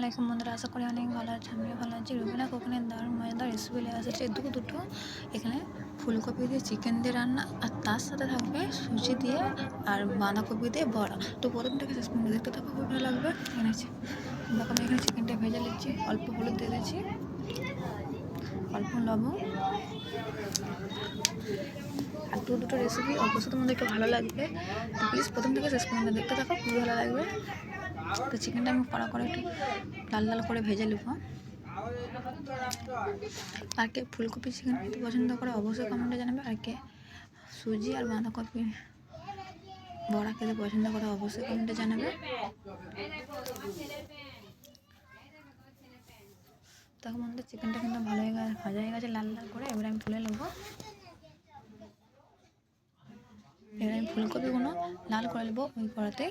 আলাইকুম বন্ধুরা, আশা করি অনেক ভালো আছে। আমিও ভালো আছি। রুবিনা কুকিংয়ের দারুণ মজাদার রেসিপি নিয়ে এসেছে দুটো। এখানে ফুলকপি দিয়ে চিকেন দিয়ে রান্না, আর তার সাথে থাকবে সুজি দিয়ে আর বাঁধাকপি দিয়ে বড়া। তো প্রথম থেকে শেষ পর্যন্ত দেখতে থাকো, খুব ভালো লাগবে। এখানে দেখো আমি এখানে চিকেনটা ভেজে নিচ্ছি, অল্প হলুদ দিয়ে দিচ্ছি, অল্প লবণ। আর দুটো রেসিপি অবশ্যই তোমাদেরকে ভালো লাগবে, তো প্লিজ প্রথম থেকে শেষ পর্যন্ত দেখতে থাকো, খুবই ভালো লাগবে। তো চিকেনটা আমি কড়া করে একটু লাল লাল করে ভেজে নেব। আর কে ফুলকপি চিকেন খেতে পছন্দ করে অবশ্যই কমেন্টে জানাবে। আর কে সুজি আর বাঁধাকপি বড়া খেতে পছন্দ করে অবশ্যই কমেন্টে জানাবে। তখন আমাদের চিকেনটা কিন্তু ভালো হয়ে গেছে, ভাজা হয়ে গেছে লাল লাল করে। এবার আমি তুলে নেবো। এবার আমি ফুলকপিগুলো লাল করে নেবো ওই কড়াতে।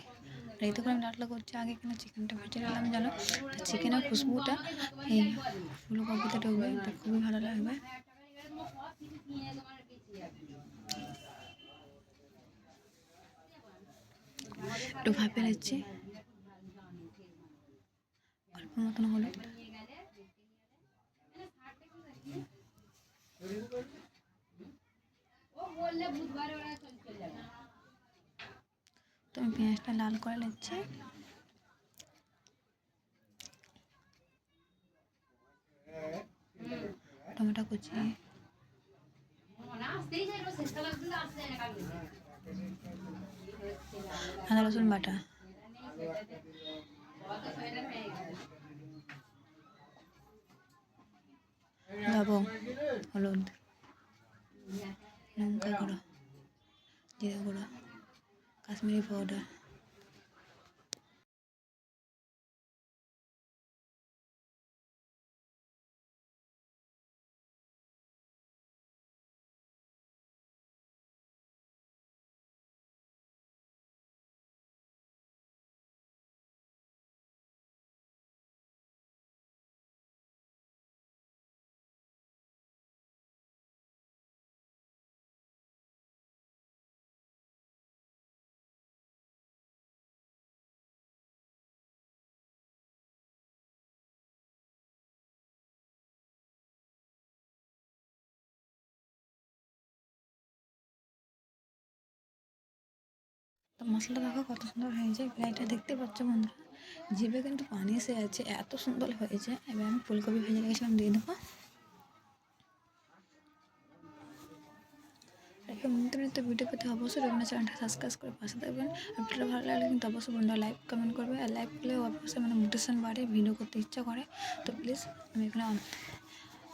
এতে করে আমি লাল করছি, আগে এখানে চিকেনটা ভেজে নিলাম জানো। চিকেনের খুশবুটা এই ফুলকপিতে ঢুকবে, তো খুবই ভালো লাগবে। একটু ভাপে নিচ্ছি, অল্প মতন হলুদ, তো আমি পেঁয়াজটা লাল করে নিচ্ছি। টমেটো কুচি, আদা রসুন বাটা, লবণ, হলুদ, লঙ্কা গুঁড়ো, জিরে গুঁড়ো, কাশ্মীরি পাউডার, তো মশলা দেখো কত সুন্দর হয়েছে। ফ্রাইটা দেখতে পাচ্ছ বন্ধুরা, জিভে কিন্তু পানি এসে যাচ্ছে, এত সুন্দর হয়েছে। এবার আমি ফুলকপি ভেজে রেখেছিলাম দিয়ে দেবো। নিত্য ভিডিও পেতে অবশ্যই রবীন্দ্র চ্যানেলটা সাবস্ক্রাইব করে পাশে থাকবেন। আর ভিডিওটা ভালো লাগলে কিন্তু অবশ্যই বন্ধুরা লাইক কমেন্ট করবে। আর লাইক করলে অবশ্যই মোটিভেশন বাড়ে, ভিডিও করতে ইচ্ছা করে। তো প্লিজ আমি এখানে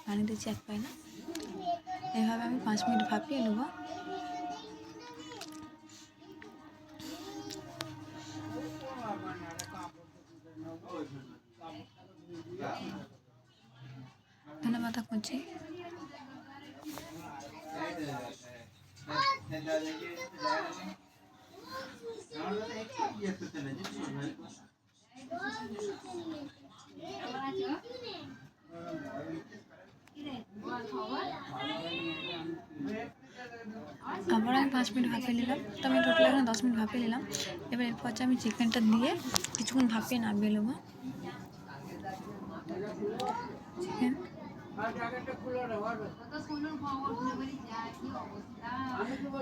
পানি দিচ্ছি 1 পায়না। এভাবে আমি 5 মিনিট ভাপিয়ে নেবো। ধন্যবাদ কুচি, আবার আমি 5 মিনিট ভাপিয়ে নিলাম। তো আমি টোটাল এখানে 10 মিনিট ভাপিয়ে নিলাম। এবার এরপর আমি চিকেনটা দিয়ে কিছুক্ষণ ভাপিয়ে নামিয়ে নেবো। চিকেন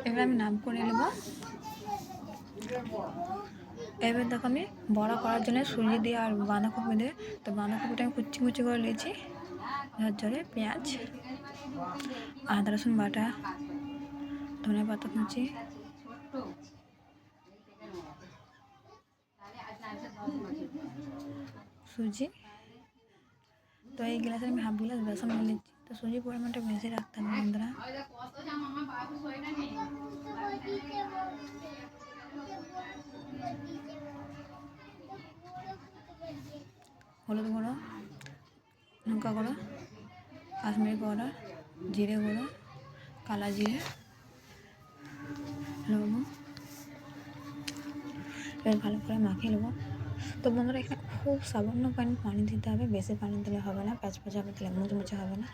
এবার আমি নাম করে নেব। এবার দেখো আমি বড়া করার জন্য সুজি দিয়ে আর বাঁধাকপি দিয়ে, তো বাঁধাকপিটা আমি কুচি কুচি করে নিয়েছি। ঝরঝরে পেঁয়াজ, আদা রসুন বাটা, ধনে পাতা কুচি, সুজি। তো এই গ্লাসে আমি হাফ গ্লাস বেসন নিয়ে নিচ্ছি। তো সুজির পরিমাণটা বেশি রাখতে হবে বন্ধুরা। হলুদ গুঁড়ো, লঙ্কা গুঁড়ো, কাশ্মীরি পাউডার, জিরে গুঁড়ো, কালা জিরে, লবণ। এবার ভালো করে মাখিয়ে নেবো। তো বন্ধুরা এখানে খুব সামান্য পানি দিতে হবে, বেশি পানি দিলে হবে না, প্যাচপ্যাচা হবে, দিলে মুচমুচে হবে না।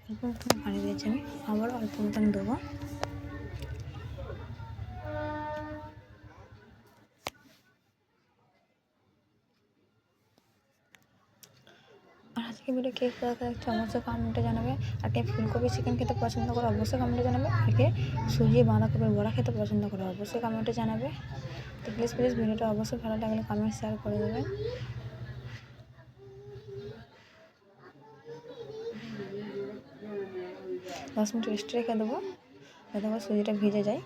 অল্প মতন পানি দিয়েছি আমি, আবার অল্প মতন দেবো। আর আজকে ভিডিও কে কোথা দেখছো অবশ্যই কমেন্টে জানাবে। আর কে ফুলকপি চিকেন খেতে পছন্দ করে অবশ্যই কমেন্টে জানাবে। আর কে সুজি বাঁধাকপির বড়া খেতে পছন্দ করে অবশ্যই কমেন্টে জানাবে। তো প্লিজ ভিডিওটা অবশ্যই ভালো লাগলে কমেন্ট শেয়ার করে দেবেন। 10 মিনিট রেস্ট রেখে দেবো, দেখো সুজিটা ভিজে যায়।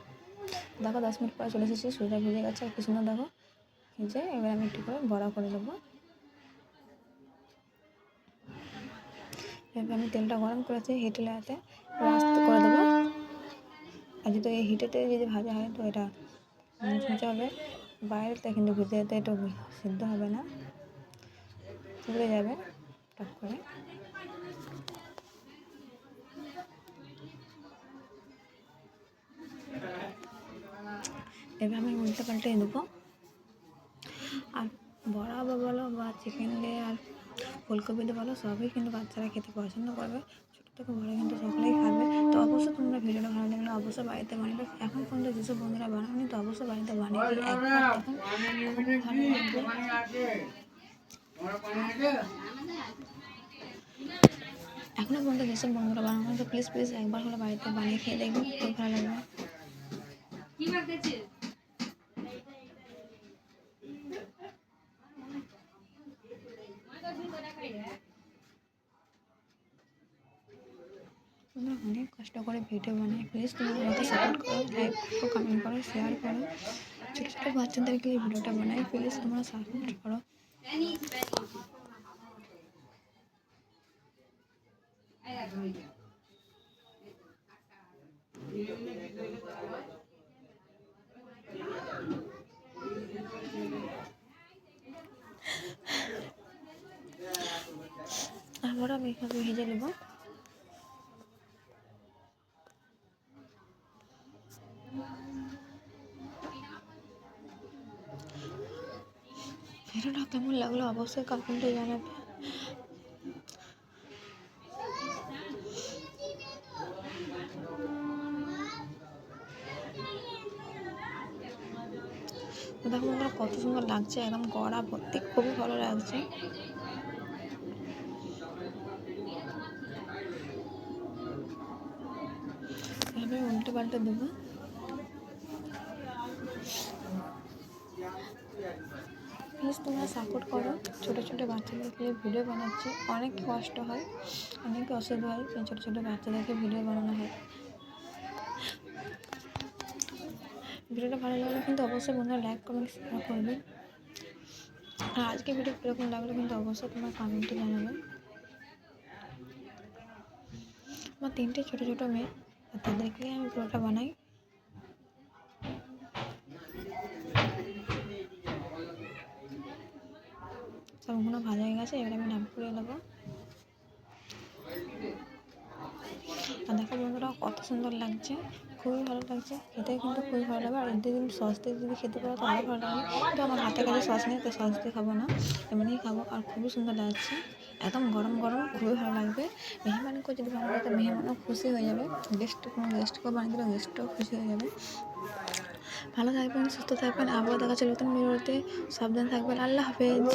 দেখো 10 মিনিট পরে চলে এসেছি, সুজিটা ভিজে গেছে আর কি সুন্দর দেখো ভিজে। এবার আমি একটু করে বড়া করে দেবো। এবার আমি তেলটা গরম করেছি হিটেলাতে আস্তে করে দেবো। আর যদি এই হিটেতে যদি ভাজা হয় তো এটা মুচমুচে হবে, বাইরেতে কিন্তু ভিতরেতে একটু সিদ্ধ হবে না, পুড়ে যাবে টক করে। এবার আমি উল্টে পাল্টে দেবো। আর বড়া বলো বা চিকেন দিয়ে আর ফুলকপি দিয়ে বলো সবই কিন্তু বাচ্চারা খেতে পছন্দ করবে, ছোটো থেকে বড়ো কিন্তু সকলেই খাবে। তো অবশ্যই তোমরা ভিডিওটা ভালো লাগলে অবশ্যই বাড়িতে বানাবে। এখন পর্যন্ত যেসব বন্ধুরা বানাবেনি তো অবশ্যই বাড়িতে বানিয়ে একবার দেখুন, খুবই ভালো লাগবে। এখনও পর্যন্ত যেসব বন্ধুরা বানানো তো প্লিজ একবার হলে বাড়িতে বানিয়ে খেয়ে দেখবেন, খুব ভালো লাগবে। তোমরা অনেক কষ্ট করে ভিডিও বানাই, প্লিজ তোমরা আমাকে সাপোর্ট করো, লাইক করো, কমেন্ট করো, শেয়ার করো। ছোটো ছোটো বাচ্চাদেরকে এই ভিডিওটা বানাই, প্লিজ তোমরা সাপোর্ট করো। আবার আমি এভাবে ভেজে নেব। ভিডিওটা কেমন লাগলো অবশ্যই কমেন্টে জানাবে। দেখো বন্ধুরা কত সুন্দর লাগছে, একদম কড়া ভর্তি, খুবই ভালো লাগছে। এভাবে উল্টে পাল্টে দেবো। প্লিজ তোমরা সাপোর্ট করো, ছোটো ছোটো বাচ্চাদেরকে ভিডিও বানাচ্ছি, অনেক কষ্ট হয়, অনেক অসুবিধা হয়, ছোটো ছোটো বাচ্চাদেরকে ভিডিও বানানো হয়। ভিডিওটা ভালো লাগলে কিন্তু অবশ্যই বন্ধুরা লাইক কমেন্ট শেয়ার করবে। আর আজকে ভিডিও কীরকম লাগলো কিন্তু অবশ্যই তোমার কমেন্টে জানাবে। আমার 3টে ছোটো ছোটো মেয়ে, আর তাদেরকে আমি পুরোটা বানাই। সবগুলো ভালো হয়ে গেছে, এবার আমি নাম করে দেবো। আর দেখো বন্ধুরা কত সুন্দর লাগছে, খুবই ভালো লাগছে, খেতে কিন্তু খুবই ভালো লাগবে। আর এদের কিন্তু সস দিয়ে যদি খেতে পারো তো আরও ভালো লাগবে। তো আমার হাতে কাছে সস নেই, তো সস দিয়ে খাবো না, এমনিই খাবো। আর খুবই সুন্দর লাগছে, একদম গরম গরম, খুবই ভালো লাগবে। মেহমান করে যদি বানাবে তো মেহমানও খুশি হয়ে যাবে, কোনো গেস্টকেও বানিয়ে দিলে গেস্টও খুশি হয়ে যাবে। ভালো থাকবেন, সুস্থ থাকবেন, আবার দেখা যাচ্ছে নতুন ভিডিওতে, সাবধান থাকবেন। আল্লাহ হাফেজ।